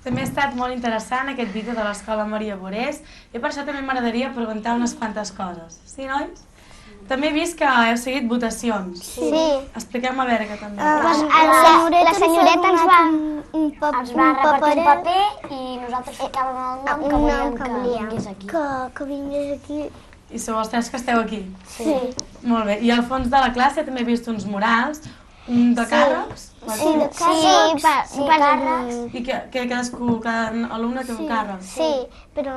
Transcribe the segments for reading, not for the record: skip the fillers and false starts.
També ha estat molt interessant aquest vídeo de l'Escola Maria Borés i per això també m'agradaria preguntar unes quantes coses. Sí, nois? També he vist que heu seguit votacions. Sí. Expliqueu-me a veure què també. La senyoreta ens va repartir un paper i nosaltres ficàvem el nom que volíem que vingués aquí. Que vingués aquí. I sou els tres que esteu aquí? Sí. Molt bé. I al fons de la classe també he vist uns murals, un de càrrecs. Sí, càrrecs. I que cadascú, cada alumne té un càrrec. Sí, però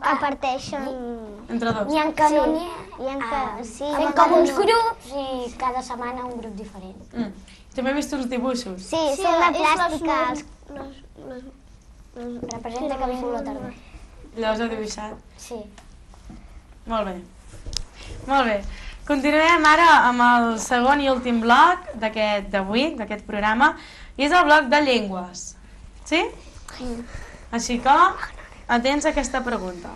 reparteixen... Entre dos. N'hi ha que no n'hi ha. Fem com uns grups i cada setmana un grup diferent. També he vist uns dibuixos. Sí, són de plàstica. Representa que ha vingut la tardor. Allò us heu dibuixat? Sí. Molt bé. Molt bé. Continuem ara amb el segon i últim bloc d'avui, d'aquest programa, i és el bloc de llengües. Sí? Així que, atents a aquesta pregunta.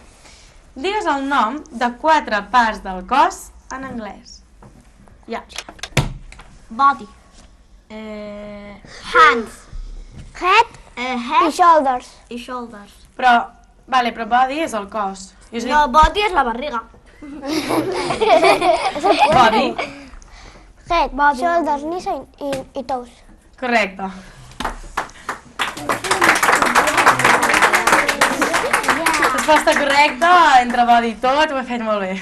Digues el nom de 4 parts del cos en anglès. Ja. Body. Hands. Head i shoulders. I shoulders. Però body és el cos. No, body és la barriga. Body. Head, shoulders, knees i toes. Correcte. Resposta correcta, entre body i tot, ho he fet molt bé.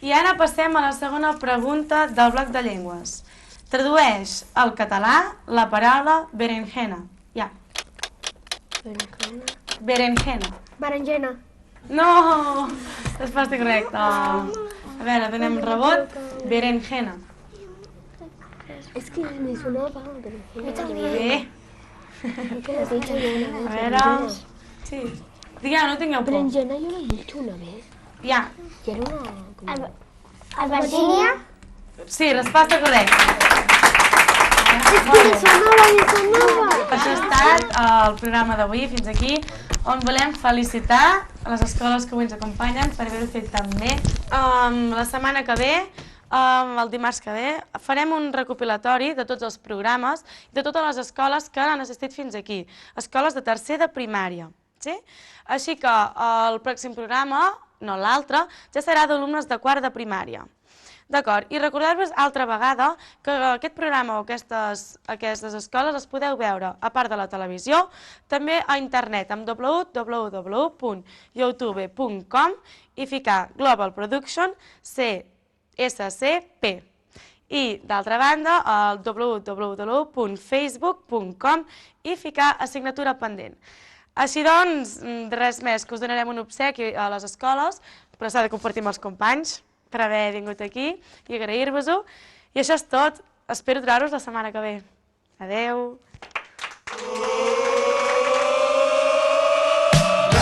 I ara passem a la segona pregunta del bloc de llengües. Tradueix al català la paraula berenjena. Ja. Berenjena. Berenjena. No! Resposta correcta. A veure, donem rebot. Berenjena. Es que me sonaba berenjena. Bé. A veure... Sí. Digueu, no tingueu por. Berenjena yo la he dicho una vez. Ja. Y era una... Albergínia. Sí, resposta correcta. Me sonava. Això ha estat el programa d'avui, fins aquí, on volem felicitar les escoles que avui ens acompanyen per haver-ho fet tan bé. La setmana que ve, el dimarts que ve, farem un recopilatori de tots els programes i de totes les escoles que han assistit fins aquí, escoles de tercer de primària. Sí? Així que el pròxim programa, no l'altre, ja serà d'alumnes de quart de primària. D'acord, i recordar-vos altra vegada que aquest programa o aquestes escoles les podeu veure, a part de la televisió, també a internet amb www.youtube.com i ficar Global Production CSCP. I, d'altra banda, al www.facebook.com i ficar assignatura pendent. Així doncs, res més, que us donarem un obsequi a les escoles, però s'ha de compartir amb els companys per haver vingut aquí i agrair-vos-ho. I això és tot. Espero trobar-vos la setmana que ve. Adeu! La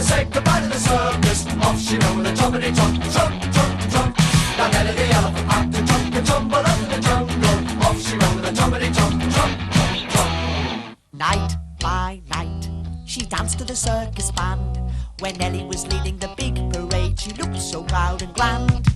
to say goodbye to the circus. Off she went with a jumpity jump, jump, jump, jump. Now Nellie the elephant had to jump and tumble up in the jungle. Off she went with a jumpity jump, jump, jump, jump. Night by night, she danced to the circus band. When Nellie was leading the big parade, she looked so proud and grand.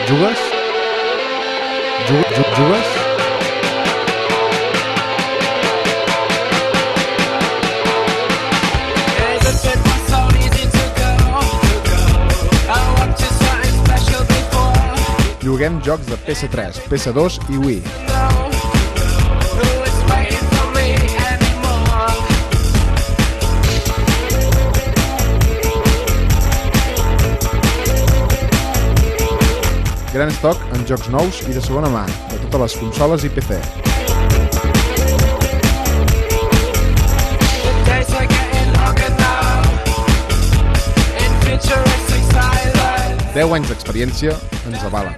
Jugues? Jugues? Juguem jocs de PS3, PS2 i Wii. Gran estoc en jocs nous i de segona mà, de totes les consoles i PC. Deu anys d'experiència ens avalen.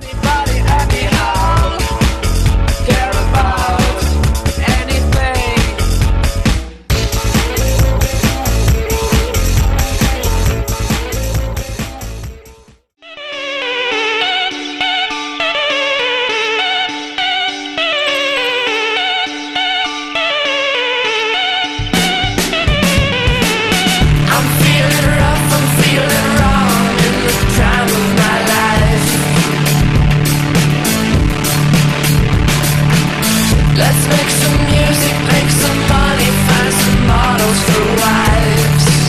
Let's make some music, make some money, find some models for wives.